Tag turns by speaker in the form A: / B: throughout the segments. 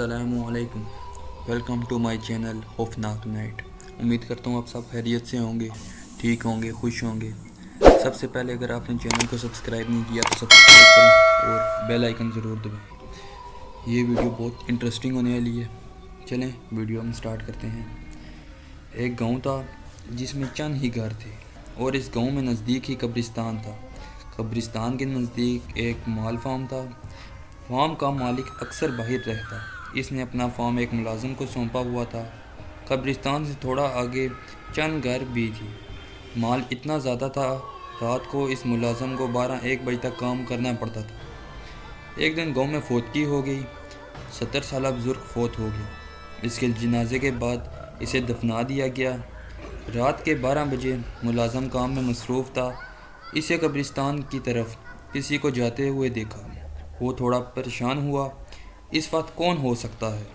A: अस्सलामु अलैकुम। Welcome to my channel खौफनाक नाइट। उम्मीद करता हूँ आप सब खैरियत से होंगे, ठीक होंगे, खुश होंगे। सबसे पहले अगर आपने चैनल को सब्सक्राइब नहीं किया तो सब्सक्राइब करें और बेल आइकन ज़रूर दबाएं। ये वीडियो बहुत इंटरेस्टिंग होने वाली है। चलें वीडियो हम स्टार्ट करते हैं। एक गाँव था जिसमें चंद ही घर थे और इस गाँव में नज़दीक ही कब्रिस्तान था। कब्रिस्तान के नज़दीक एक माल फार्म था। फार्म का मालिक अक्सर बाहर रहता। इसने अपना फार्म एक मुलाजिम को सौंपा हुआ था। कब्रिस्तान से थोड़ा आगे चंद घर भी थी। माल इतना ज़्यादा था, रात को इस मुलाजिम को 12-1 बजे तक काम करना पड़ता था। एक दिन गांव में फौतगी हो गई। 70 साल बुज़ुर्ग फौत हो गया। इसके जनाजे के बाद इसे दफना दिया गया। रात के 12 बजे मुलाजिम काम में मसरूफ़ था। इसे कब्रिस्तान की तरफ किसी को जाते हुए देखा। वो थोड़ा परेशान हुआ, इस वक्त कौन हो सकता है।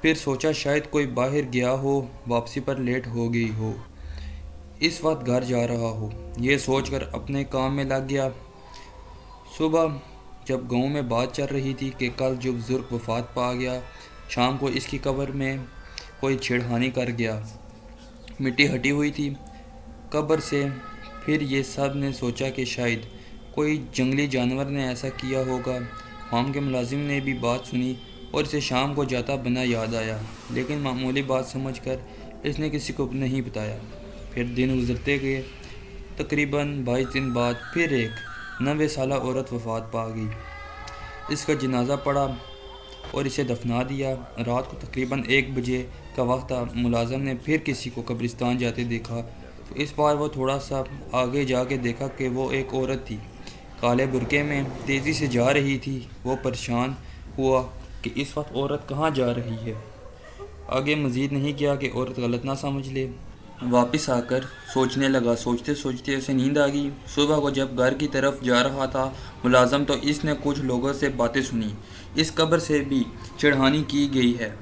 A: फिर सोचा शायद कोई बाहर गया हो, वापसी पर लेट हो गई हो, इस वक्त घर जा रहा हो। ये सोचकर अपने काम में लग गया। सुबह जब गांव में बात चल रही थी कि कल जो बुज़ुर्ग वफ़ात पा गया, शाम को इसकी कब्र में कोई छेड़खानी कर गया। मिट्टी हटी हुई थी कब्र से। फिर ये सब ने सोचा कि शायद कोई जंगली जानवर ने ऐसा किया होगा। फार्म के मुलाजिम ने भी बात सुनी और इसे शाम को जाता बना याद आया, लेकिन मामूली बात समझकर इसने किसी को नहीं बताया। फिर दिन गुजरते गए। तकरीबन 22 दिन बाद फिर एक 90 साला औरत वफ़ात पा गई। इसका जनाजा पड़ा और इसे दफना दिया। रात को तकरीबन 1 बजे का वक्त था। मुलाजिम ने फिर किसी को कब्रिस्तान जाते देखा, तो इस बार वो थोड़ा सा आगे जाके देखा कि वो एक औरत थी, काले बुरके में तेज़ी से जा रही थी। वो परेशान हुआ कि इस वक्त औरत कहाँ जा रही है। आगे मज़ीद नहीं किया कि औरत गलत ना समझ ले। वापस आकर सोचने लगा। सोचते सोचते उसे नींद आ गई। सुबह को जब घर की तरफ जा रहा था मुलाजिम, तो इसने कुछ लोगों से बातें सुनी। इस कब्र से भी छेड़खानी की गई है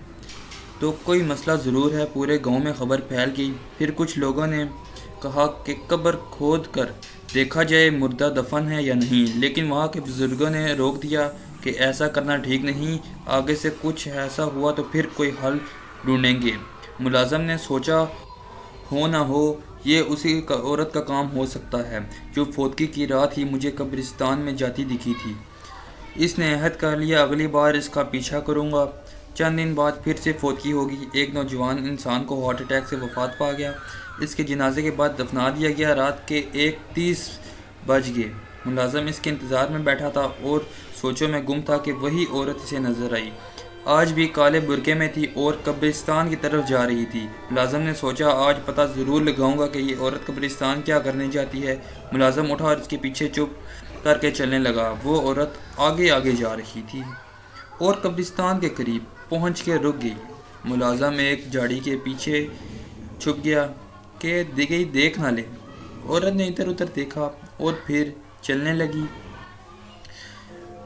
A: तो कोई मसला ज़रूर है। पूरे गांव में खबर फैल गई। फिर कुछ लोगों ने कहा कि कब्र खोद कर देखा जाए मुर्दा दफन है या नहीं, लेकिन वहाँ के बुज़ुर्गों ने रोक दिया कि ऐसा करना ठीक नहीं, आगे से कुछ ऐसा हुआ तो फिर कोई हल ढूंढेंगे। मुलाजिम ने सोचा हो ना हो ये उसी औरत का काम हो सकता है जो फौतगी की रात ही मुझे कब्रिस्तान में जाती दिखी थी। इसने अहद कर लिया अगली बार इसका पीछा करूँगा। चंद दिन बाद फिर से फौतगी होगी। एक नौजवान इंसान को हार्ट अटैक से वफ़ात पा गया। इसके जनाजे के बाद दफना दिया गया। रात के 1:30 बज गए। मुलाजिम इसके इंतज़ार में बैठा था और सोचों में गुम था कि वही औरत इसे नज़र आई। आज भी काले बुरके में थी और कब्रिस्तान की तरफ जा रही थी। मुलाजिम ने सोचा आज पता ज़रूर लगाऊंगा कि ये औरत कब्रिस्तान क्या करने जाती है। मुलाजिम उठा और इसके पीछे चुप करके चलने लगा। वो औरत आगे आगे जा रही थी और कब्रिस्तान के करीब पहुंच के रुक गई। मुलाजिम एक झाड़ी के पीछे छुप गया कि दिखी देख ना ले। औरत ने इधर उधर देखा और फिर चलने लगी।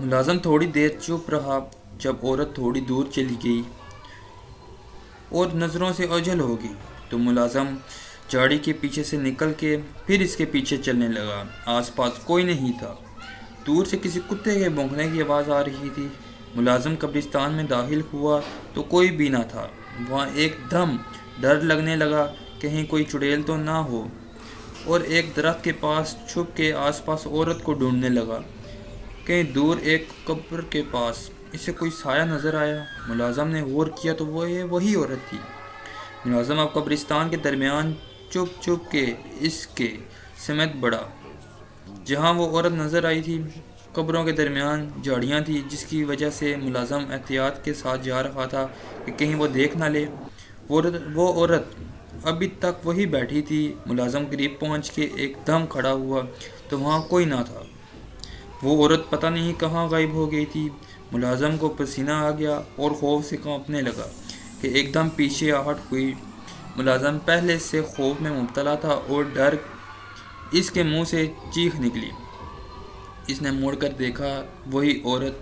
A: मुलाजिम थोड़ी देर चुप रहा। जब औरत थोड़ी दूर चली गई और नज़रों से ओझल हो गई तो मुलाजिम झाड़ी के पीछे से निकल के फिर इसके पीछे चलने लगा। आसपास कोई नहीं था। दूर से किसी कुत्ते के भौंकने की आवाज़ आ रही थी। मुलाजिम कब्रिस्तान में दाखिल हुआ तो कोई भी ना था। वहाँ एकदम डर लगने लगा, कहीं कोई चुड़ैल तो ना हो, और एक दरख्त के पास छुप के आसपास औरत को ढूंढने लगा। कहीं दूर एक कब्र के पास इसे कोई साया नज़र आया। मुलाजिम ने गौर किया तो वही औरत थी। मुलाजिम अब कब्रिस्तान के दरमियान चुप चुप के इसके समेत बढ़ा जहाँ वो औरत नज़र आई थी। कब्रों के दरमियान झाड़ियाँ थी, जिसकी वजह से मुलाजिम एहतियात के साथ जा रहा था कि कहीं वो देख ना ले। वो औरत अभी तक वही बैठी थी। मुलाजिम करीब पहुँच के एकदम खड़ा हुआ तो वहाँ कोई ना था। वो औरत पता नहीं कहाँ गायब हो गई थी। मुलाजिम को पसीना आ गया और खौफ से कांपने लगा कि एकदम पीछे आहट हुई। मुलाजिम पहले से खौफ में मुब्तला था और डर इसके मुंह से चीख निकली। इसने मुड़कर देखा, वही औरत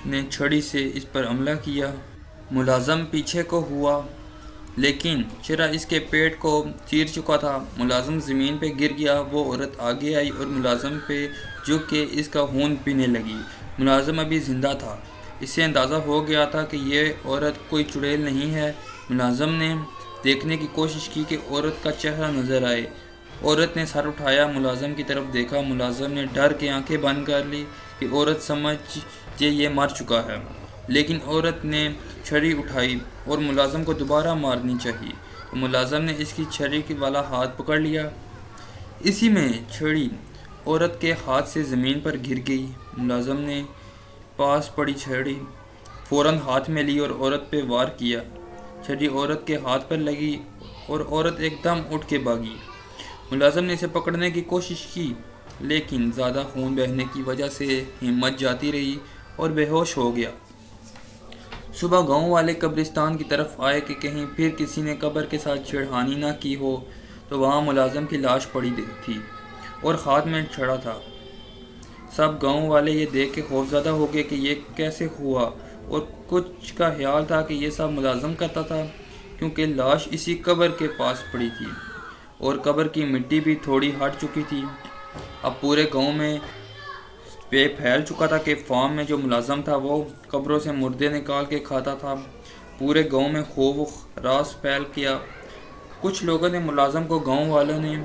A: ने छड़ी से इस पर हमला किया। मुलाजिम पीछे को हुआ लेकिन चिरा इसके पेट को चीर चुका था। मुलाजिम ज़मीन पे गिर गया। वो औरत आगे आई और मुलाजिम पे झुक के इसका खून पीने लगी। मुलाजिम अभी ज़िंदा था। اس سے اندازہ ہو گیا تھا کہ یہ عورت کوئی چڑیل نہیں ہے۔ ملازم نے دیکھنے کی کوشش کی کہ عورت کا چہرہ نظر آئے۔ عورت نے سر اٹھایا، ملازم کی طرف دیکھا۔ ملازم نے ڈر کے آنکھیں بند کر لی کہ عورت سمجھے یہ مر چکا ہے، لیکن عورت نے چھری اٹھائی اور ملازم کو دوبارہ مارنی چاہیے تو ملازم نے اس کی چھری والا ہاتھ پکڑ لیا۔ اسی میں چھری عورت کے ہاتھ سے زمین پر گر گئی۔ ملازم نے پاس پڑی چھری فوراً ہاتھ میں لی اور عورت پہ وار کیا۔ چھری عورت کے ہاتھ پر لگی اور عورت ایک دم اٹھ کے بھاگی۔ ملازم نے اسے پکڑنے کی کوشش کی، لیکن زیادہ خون بہنے کی وجہ سے ہمت جاتی رہی اور بے ہوش ہو گیا۔ صبح گاؤں والے قبرستان کی طرف آئے کہ کہیں پھر کسی نے قبر کے ساتھ چھیڑخانی نہ کی ہو، تو وہاں ملازم کی لاش پڑی تھی اور ہاتھ میں چھڑا تھا۔ سب گاؤں والے یہ دیکھ کے خوفزدہ ہو گئے کہ یہ کیسے ہوا، اور کچھ کا خیال تھا کہ یہ سب ملازم کرتا تھا، کیونکہ لاش اسی قبر کے پاس پڑی تھی اور قبر کی مٹی بھی تھوڑی ہٹ چکی تھی۔ اب پورے گاؤں میں پھیل چکا تھا کہ فارم میں جو ملازم تھا وہ قبروں سے مردے نکال کے کھاتا تھا۔ پورے گاؤں میں خوف راس پھیل گیا۔ کچھ لوگوں نے ملازم کو گاؤں والوں نے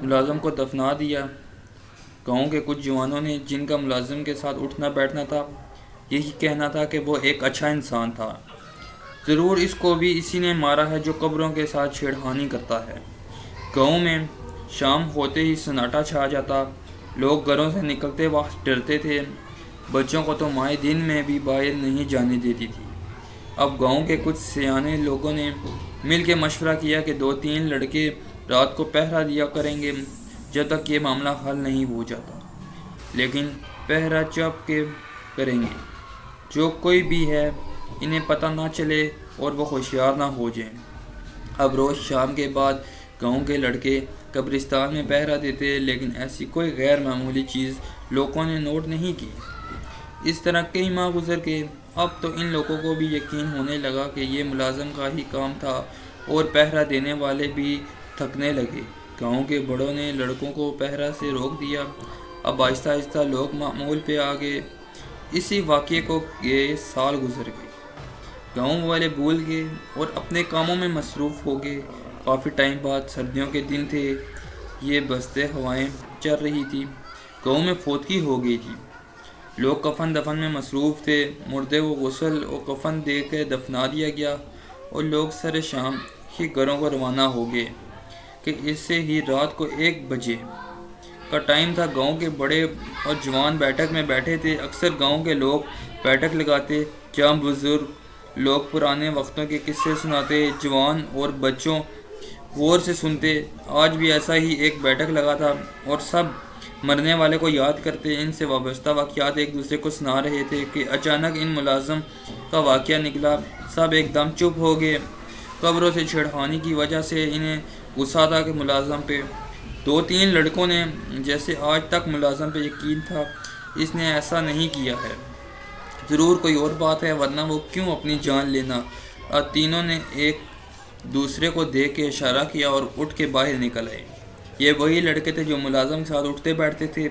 A: ملازم کو دفنا دیا۔ گاؤں کے کچھ جوانوں نے، جن کا ملازم کے ساتھ اٹھنا بیٹھنا تھا، یہی کہنا تھا کہ وہ ایک اچھا انسان تھا، ضرور اس کو بھی اسی نے مارا ہے جو قبروں کے ساتھ چھیڑخانی کرتا ہے۔ گاؤں میں شام ہوتے ہی سناٹا چھا جاتا۔ لوگ گھروں سے نکلتے وقت ڈرتے تھے۔ بچوں کو تو مائیں دن میں بھی باہر نہیں جانے دیتی تھی۔ اب گاؤں کے کچھ سیانے لوگوں نے مل کے مشورہ کیا کہ 2-3 لڑکے رات کو پہرا دیا کریں گے جب تک یہ معاملہ حل نہیں ہو جاتا، لیکن پہرا چپ کے کریں گے، جو کوئی بھی ہے انہیں پتہ نہ چلے اور وہ ہوشیار نہ ہو جائیں۔ اب روز شام کے بعد گاؤں کے لڑکے قبرستان میں پہرا دیتے، لیکن ایسی کوئی غیر معمولی چیز لوگوں نے نوٹ نہیں کی۔ اس طرح کئی ماہ گزر گئے۔ اب تو ان لوگوں کو بھی یقین ہونے لگا کہ یہ ملازم کا ہی کام تھا اور پہرا دینے والے بھی تھکنے لگے۔ گاؤں کے بڑوں نے لڑکوں کو پہرا سے روک دیا۔ اب آہستہ آہستہ لوگ معمول پہ آ گئے۔ اسی واقعے کو گئے سال گزر گئے۔ گاؤں والے بھول گئے اور اپنے کاموں میں مصروف ہو گئے۔ کافی ٹائم بعد، سردیوں کے دن تھے، یہ بستے ہوائیں چل رہی تھی۔ گاؤں میں فوتگی ہو گئی تھی۔ لوگ کفن دفن میں مصروف تھے۔ مردے کو غسل و کفن دے کے دفنا دیا گیا اور لوگ سر شام ہی گھروں کو روانہ ہو گئے کہ اس سے ہی رات کو 1 بجے کا ٹائم تھا۔ گاؤں کے بڑے اور جوان بیٹھک میں بیٹھے تھے۔ اکثر گاؤں کے لوگ بیٹھک لگاتے، جہاں بزرگ لوگ پرانے وقتوں کے قصے سناتے، جوان اور بچوں غور سے سنتے۔ آج بھی ایسا ہی ایک بیٹھک لگا تھا اور سب مرنے والے کو یاد کرتے، ان سے وابستہ واقعات ایک دوسرے کو سنا رہے تھے کہ اچانک ان ملازم کا واقعہ نکلا۔ سب ایک دم چپ ہو گئے۔ قبروں سے چھیڑخانی کی وجہ سے انہیں غصہ تھا کہ ملازم پہ۔ 2-3 لڑکوں نے، جیسے آج تک ملازم پہ یقین تھا، اس نے ایسا نہیں کیا ہے، ضرور کوئی اور بات ہے، ورنہ وہ کیوں اپنی جان لینا۔ تینوں نے ایک دوسرے کو دیکھ کے اشارہ کیا اور اٹھ کے باہر نکل آئے۔ یہ وہی لڑکے تھے جو ملازم کے ساتھ اٹھتے بیٹھتے تھے۔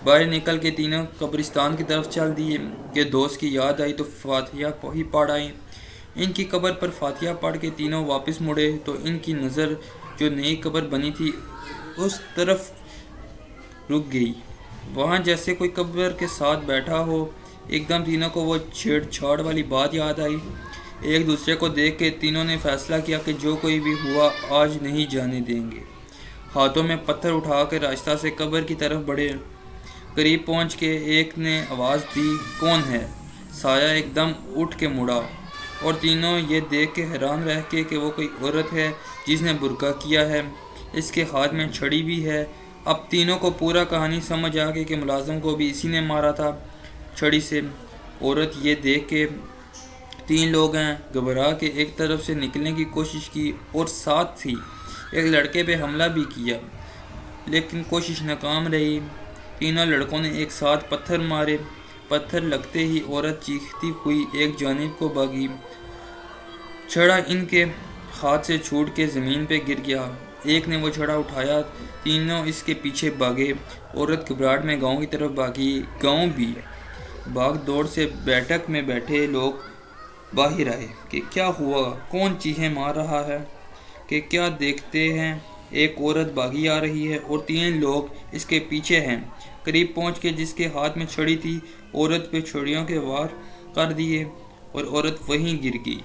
A: باہر نکل کے تینوں قبرستان کی طرف چل دیے کہ دوست کی یاد آئی تو فاتحہ ہی پڑھ آئیں۔ ان کی قبر پر فاتحہ پڑھ کے تینوں واپس مڑے تو ان کی نظر جو نئی قبر بنی تھی اس طرف رک گئی۔ وہاں جیسے کوئی قبر کے ساتھ بیٹھا ہو۔ ایک دم تینوں کو وہ چھیڑ چھاڑ والی بات یاد آئی۔ ایک دوسرے کو دیکھ کے تینوں نے فیصلہ کیا کہ جو کوئی بھی ہوا آج نہیں جانے دیں گے۔ ہاتھوں میں پتھر اٹھا کے راستہ سے قبر کی طرف بڑھے۔ قریب پہنچ کے ایک نے آواز دی، کون ہے؟ سایہ ایک دم اٹھ کے مڑا اور تینوں یہ دیکھ کے حیران رہ گئے کہ وہ کوئی عورت ہے جس نے برقع کیا ہے، اس کے ہاتھ میں چھڑی بھی ہے۔ اب تینوں کو پورا کہانی سمجھ آ گئی کہ ملازم کو بھی اسی نے مارا تھا چھڑی سے۔ عورت یہ دیکھ کے 3 لوگ ہیں، گھبرا کے ایک طرف سے نکلنے کی کوشش کی اور ساتھ ہی ایک لڑکے پہ حملہ بھی کیا، لیکن کوشش ناکام رہی۔ تینوں لڑکوں نے ایک ساتھ پتھر مارے۔ پتھر لگتے ہی عورت چیختی ہوئی ایک جانب کو بھاگی۔ چھڑا ان کے ہاتھ سے چھوٹ کے زمین پہ گر گیا۔ ایک نے وہ چھڑا اٹھایا، تینوں اس کے پیچھے بھاگے۔ عورت گھبراہٹ میں گاؤں کی طرف بھاگی۔ گاؤں بھی भाग दौड़ से बैठक में बैठे लोग बाहर आए कि क्या हुआ, कौन चीखें मार रहा है, कि क्या देखते हैं एक औरत भागी आ रही है और 3 लोग इसके पीछे हैं। करीब पहुंच के जिसके हाथ में छड़ी थी, औरत पे छड़ियों के वार कर दिए और औरत वहीं गिर गई,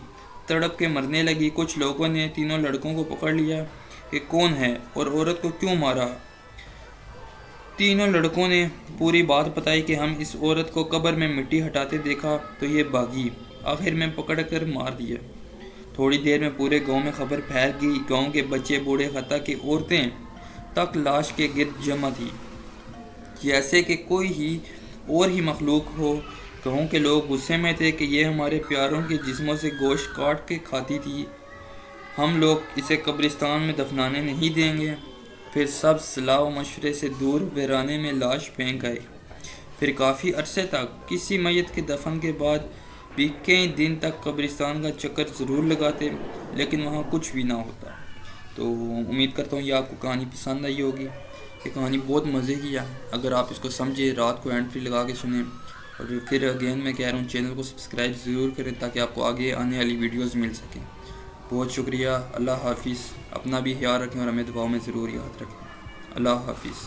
A: तड़प के मरने लगी। कुछ लोगों ने तीनों लड़कों को पकड़ लिया कि कौन है और औरत को क्यों मारा। तीनों लड़कों ने पूरी बात बताई कि हम इस औरत को कब्र में मिट्टी हटाते देखा तो ये भागी, आखिर में पकड़ कर मार दिया। थोड़ी देर में पूरे गांव में खबर फैल गई। गांव के बच्चे, बूढ़े, हत्ता की औरतें तक लाश के गिर्द जमा थी, जैसे कि कोई ही और ही मखलूक हो। गांव के लोग गुस्से में थे कि ये हमारे प्यारों के जिस्मों से गोश्त काट के खाती थी, हम लोग इसे कब्रिस्तान में दफनाने नहीं देंगे। फिर सब सलाह व मशवरे से दूर वीराने में लाश फेंक आए। फिर काफ़ी अरसे तक किसी मैयत के दफन के बाद भी कई दिन तक कब्रिस्तान का चक्कर ज़रूर लगाते, लेकिन वहाँ कुछ भी ना होता। तो उम्मीद करता हूँ ये आपको कहानी पसंद आई होगी। ये कहानी बहुत मज़े की है, अगर आप इसको समझे, रात को हैंड फ्री लगा के सुने। और फिर अगेन मैं कह रहा हूँ चैनल को सब्सक्राइब ज़रूर करें ताकि आपको आगे आने वाली वीडियोज़ मिल सकें। बहुत शुक्रिया। अल्लाह हाफिज़। अपना भी ख्याल रखें और हमें दुआओं में ज़रूर याद रखें। अल्लाह हाफिज़।